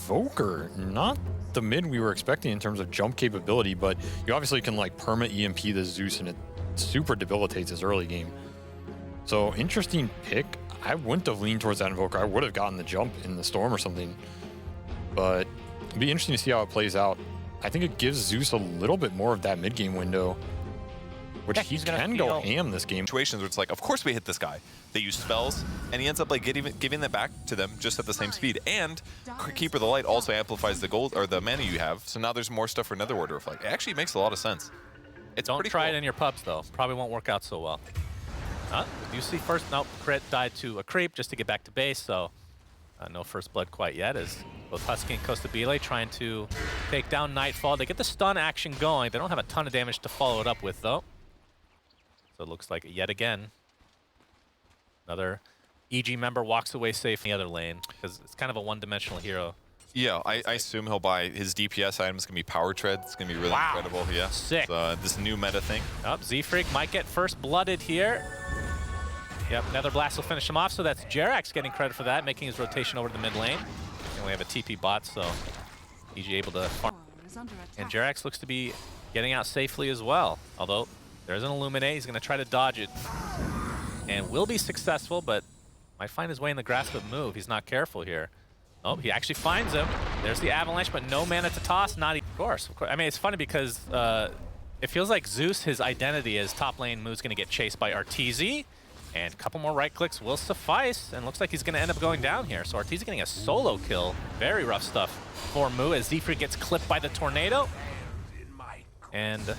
Invoker. Not the mid we were expecting in terms of jump capability, but you obviously can like perma EMP the Zeus and it super debilitates his early game. So interesting pick. I wouldn't have leaned towards that Invoker. I would have gotten the jump in the Storm or something. But it'd be interesting to see how it plays out. I think it gives Zeus a little bit more of that mid-game window, which he can go ham this game. Situations where it's like, of course we hit this guy. They use spells, and he ends up like giving that back to them just at the same speed. And Keeper of the Light also amplifies the gold or the mana you have, so now there's more stuff for Nether Ward to reflect. It actually makes a lot of sense. It's Don't pretty try cool. it in your pubs though. Probably won't work out so well. You see first, nope, crit died to a creep just to get back to base, so no first blood quite yet as both Husky and Costabile trying to take down Nightfall. They get the stun action going. They don't have a ton of damage to follow it up with though. So it looks like yet again, another EG member walks away safe in the other lane because it's kind of a one-dimensional hero. Yeah, I assume he'll buy his DPS items. Gonna be Power Tread. It's gonna be really incredible. Yeah, sick. This new meta thing. Z-Freak might get first blooded here. Yep, Nether Blast will finish him off. So that's Jerax getting credit for that, making his rotation over to the mid lane. And we have a TP bot, so EG able to farm. And Jerax looks to be getting out safely as well. Although there's an Illuminate, he's gonna try to dodge it. And will be successful, but might find his way in the grasp of Move. He's not careful here. Oh, he actually finds him. There's the Avalanche, but no mana to toss. Not even, of course. I mean, it's funny because it feels like Zeus, his identity is top lane Moo's gonna get chased by Arteezy. And a couple more right clicks will suffice, and looks like he's going to end up going down here. So Arteezy getting a solo kill. Very rough stuff for Moo as Z-Freak gets clipped by the tornado. And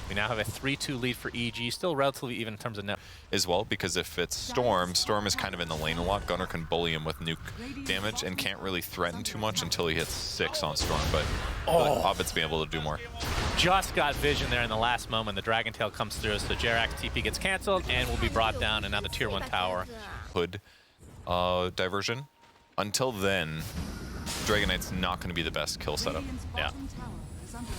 we now have a 3-2 lead for EG, still relatively even in terms of net. As well, because if it's Storm, Storm is kind of in the lane a lot. Gunnar can bully him with nuke damage and can't really threaten too much until he hits 6 on Storm, but Abed's been able to do more. Just got vision there in the last moment. The Dragon Tail comes through, so Jerax TP gets canceled and will be brought down, and now the tier 1 tower. Hood diversion. Until then, Dragon Knight's not going to be the best kill setup. Yeah.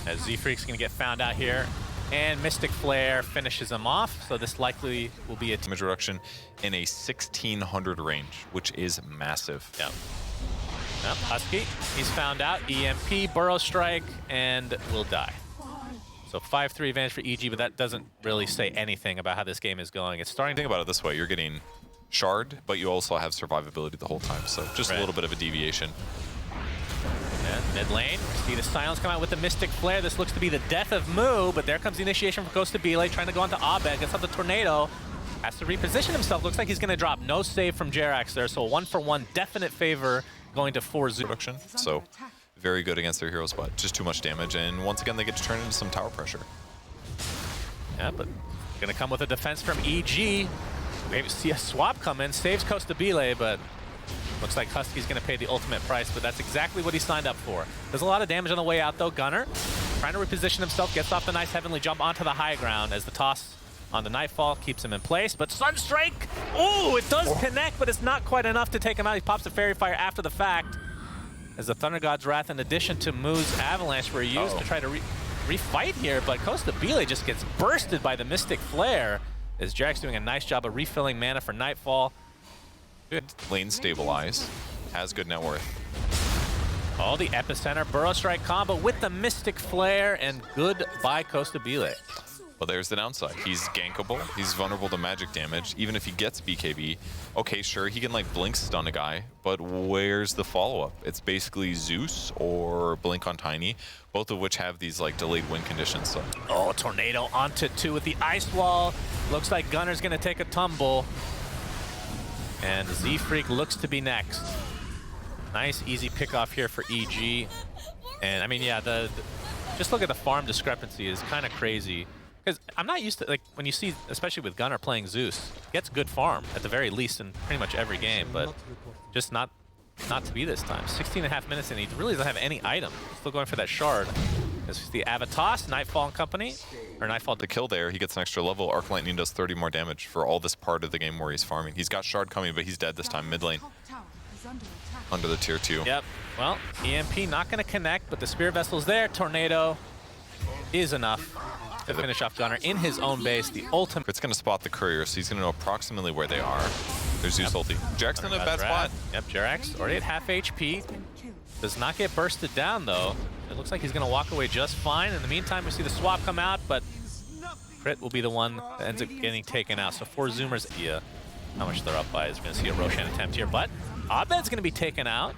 As Z-Freak's going to get found out here. And Mystic Flare finishes him off, so this likely will be a damage reduction in a 1600 range, which is massive. Yeah. Yep, Husky, he's found out. EMP, Burrow Strike, and will die. So 5-3 advantage for EG, but that doesn't really say anything about how this game is going. It's starting to think about it this way. You're getting Shard, but you also have survivability the whole time, so just a little bit of a deviation. And mid lane, see the Silence come out with the Mystic Flare. This looks to be the death of Moo, but there comes the initiation from Costabile, trying to go onto Abed, gets up the tornado, has to reposition himself. Looks like he's going to drop. No save from Jerax there, so 1-for-1 definite favor going to 4 Zeus. Production, so very good against their heroes, but just too much damage, and once again they get to turn into some tower pressure. Yeah, but going to come with a defense from EG. Maybe see a swap come in, saves Costabile, but looks like Husky's going to pay the ultimate price, but that's exactly what he signed up for. There's a lot of damage on the way out, though. Gunnar trying to reposition himself, gets off the nice heavenly jump onto the high ground as the toss on the Nightfall keeps him in place. But Sunstrike, oh, it does connect, but it's not quite enough to take him out. He pops a Fairy Fire after the fact as the Thunder God's Wrath, in addition to Moo's Avalanche, were used to try to refight here, but Costabile just gets bursted by the Mystic Flare as Jerax doing a nice job of refilling mana for Nightfall. Good lane stabilize, has good net worth. Oh, the Epicenter Burrow Strike combo with the Mystic Flare, and goodbye Costabile. Well, there's the downside. He's gankable, he's vulnerable to magic damage. Even if he gets BKB, okay, sure, he can like blink stun a guy, but where's the follow-up? It's basically Zeus or Blink on Tiny, both of which have these like delayed win conditions. So. Oh, tornado onto 2 with the Ice Wall. Looks like Gunnar's gonna take a tumble. And Z-Freak looks to be next. Nice, easy pickoff here for EG. And I mean, yeah, just look at the farm discrepancy is kind of crazy. Because I'm not used to, like, when you see, especially with Gunnar playing Zeus, gets good farm at the very least in pretty much every game, but just not to be this time. 16.5 minutes and he really doesn't have any item. Still going for that shard. This is the Avatos, Nightfall and company. Or Nightfall to kill there, he gets an extra level. Arc Lightning does 30 more damage for all this part of the game where he's farming. He's got Shard coming, but he's dead this time, mid lane. Under the tier 2. Yep, well, EMP not gonna connect, but the Spirit Vessel's there. Tornado is enough to finish off Gunnar in his own base, the ultimate. It's gonna spot the courier, so he's gonna know approximately where they are. There's Zeus ulti. Jerax in a bad spot. Yep, Jerax already at half HP. Does not get bursted down, though. It looks like he's going to walk away just fine. In the meantime, we see the swap come out, but Crit will be the one that ends up getting taken out. So 4 Zoomers, yeah, how much they're up by is going to see a Roshan attempt here. But Abed's going to be taken out.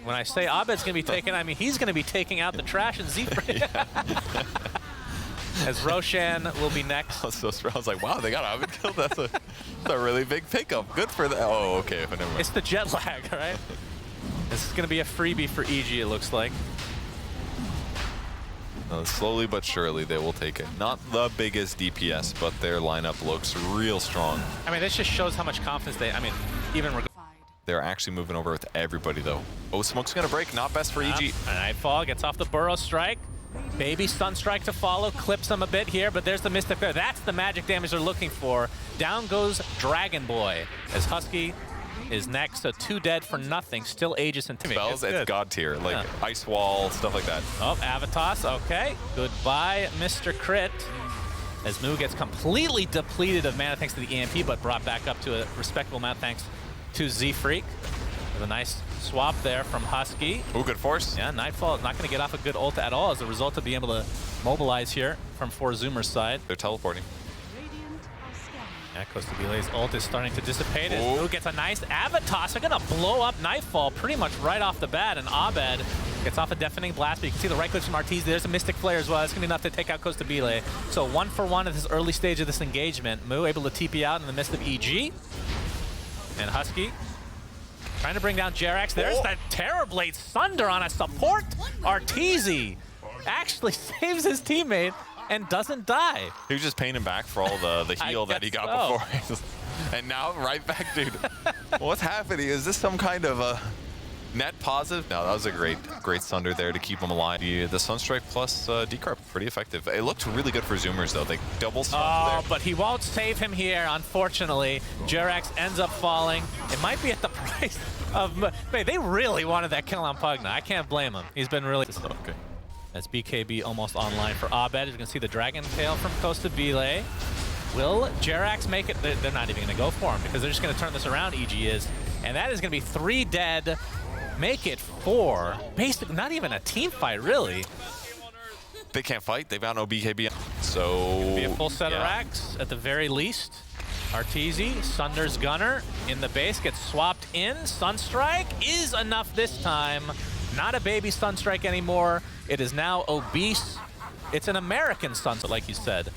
When I say Abed's going to be taken, I mean he's going to be taking out the trash and Zephyr. As Roshan will be next. I was like, wow, they got Abed killed. That's a really big pickup. Good for that. Oh, okay. Never mind. It's the jet lag, right? This is going to be a freebie for EG, it looks like. Slowly but surely, they will take it. Not the biggest DPS, but their lineup looks real strong. I mean, this just shows how much confidence they, I mean, even... They're actually moving over with everybody, though. Oh, smoke's going to break. Not best for EG. Nightfall gets off the Burrow Strike. Baby Sunstrike to follow. Clips them a bit here, but there's the Mystic there. That's the magic damage they're looking for. Down goes Dragon Boy as Husky is next. So 2 dead for nothing. Still Aegis and Timmy. Spells, it's God tier. Like Ice Wall, stuff like that. Oh, Avatos. Okay. Goodbye, Mr. Crit. As Moo gets completely depleted of mana thanks to the EMP, but brought back up to a respectable amount thanks to Z-Freak. With a nice swap there from Husky. Ooh, good force. Yeah, Nightfall not going to get off a good ult at all as a result of being able to mobilize here from 4 Zoomers side. They're teleporting. Yeah, Costabile's ult is starting to dissipate. As Moo gets a nice Avatos. They're going to blow up Nightfall pretty much right off the bat, and Abed gets off a deafening blast, but you can see the right click from Arteezy. There's a Mystic Flare as well. That's going to be enough to take out Costabile. So 1 for 1 at this early stage of this engagement. Moo able to TP out in the midst of EG. And Husky trying to bring down Jerax. There's that Terrorblade Sunder on a support. Arteezy actually saves his teammate and doesn't die. He was just paying him back for all the heal that he got before. And now right back, dude. What's happening? Is this some kind of net positive? No, that was a great Sunder there to keep him alive. The Sunstrike plus Decrypt, pretty effective. It looked really good for Zoomers, though. They double swapped there. But he won't save him here, unfortunately. Jerax ends up falling. It might be at the price of... Man, they really wanted that kill on Pugna. I can't blame him. He's been really... Okay. As BKB almost online for Abed. You can see the Dragon Tail from Costabile. Will Jerax make it? They're not even going to go for him because they're just going to turn this around, EG is. And that is going to be 3 dead. Make it 4. Basically, not even a team fight, really. They can't fight. They've got no BKB. So... Be a full set of racks at the very least. Arteezy, Sunder's Gunner in the base, gets swapped in. Sunstrike is enough this time. Not a baby Sunstrike anymore. It is now obese. It's an American Sunstrike, like you said.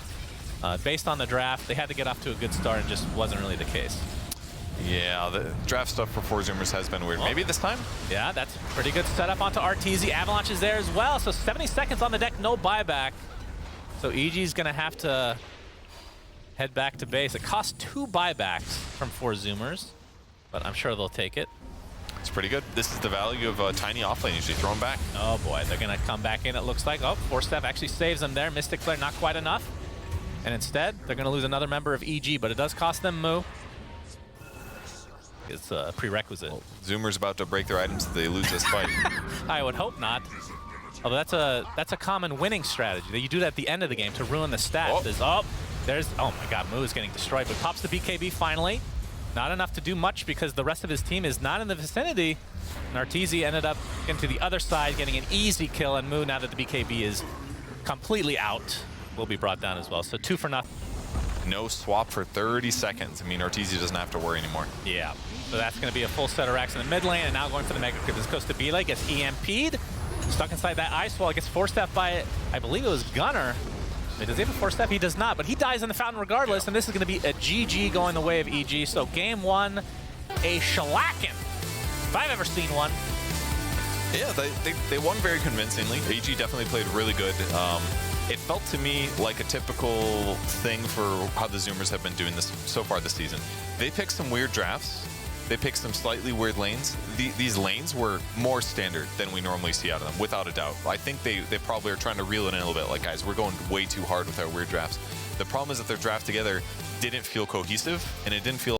Based on the draft, they had to get off to a good start and just wasn't really the case. Yeah, the draft stuff for 4 Zoomers has been weird. Maybe this time? Yeah, that's a pretty good setup onto Arteezy. Avalanche is there as well, so 70 seconds on the deck, no buyback. So EG's going to have to head back to base. It costs 2 buybacks from 4 Zoomers, but I'm sure they'll take it. It's pretty good. This is the value of tiny offlane, usually throw them back. Oh boy, they're going to come back in, it looks like. Oh, Force Staff actually saves them there. Mystic Flare not quite enough. And instead, they're going to lose another member of EG, but it does cost them Moo. It's a prerequisite. Well, Zoomer's about to break their items so they lose this fight. I would hope not. Although that's a common winning strategy. That you do that at the end of the game to ruin the stats. Oh my god, Moo is getting destroyed, but pops the BKB finally. Not enough to do much because the rest of his team is not in the vicinity. And Arteezy ended up getting to the other side, getting an easy kill, and Moo, now that the BKB is completely out, will be brought down as well. So 2 for nothing. No swap for 30 seconds. I mean, Arteezy doesn't have to worry anymore. Yeah. So that's going to be a full set of racks in the mid lane, and now going for the Mega Crypt is Costabile, gets EMP'd. Stuck inside that Ice Wall, gets Force Staff by, I believe it was Gunner. Does he have a Force Staff? He does not, but he dies in the fountain regardless, and this is going to be a GG going the way of EG. So game 1, a shellacking, if I've ever seen one. Yeah, they won very convincingly. EG definitely played really good. It felt to me like a typical thing for how the Zoomers have been doing this so far this season. They picked some weird drafts. They picked some slightly weird lanes. These lanes were more standard than we normally see out of them, without a doubt. I think they probably are trying to reel it in a little bit. Like, guys, we're going way too hard with our weird drafts. The problem is that their draft together didn't feel cohesive, and it didn't feel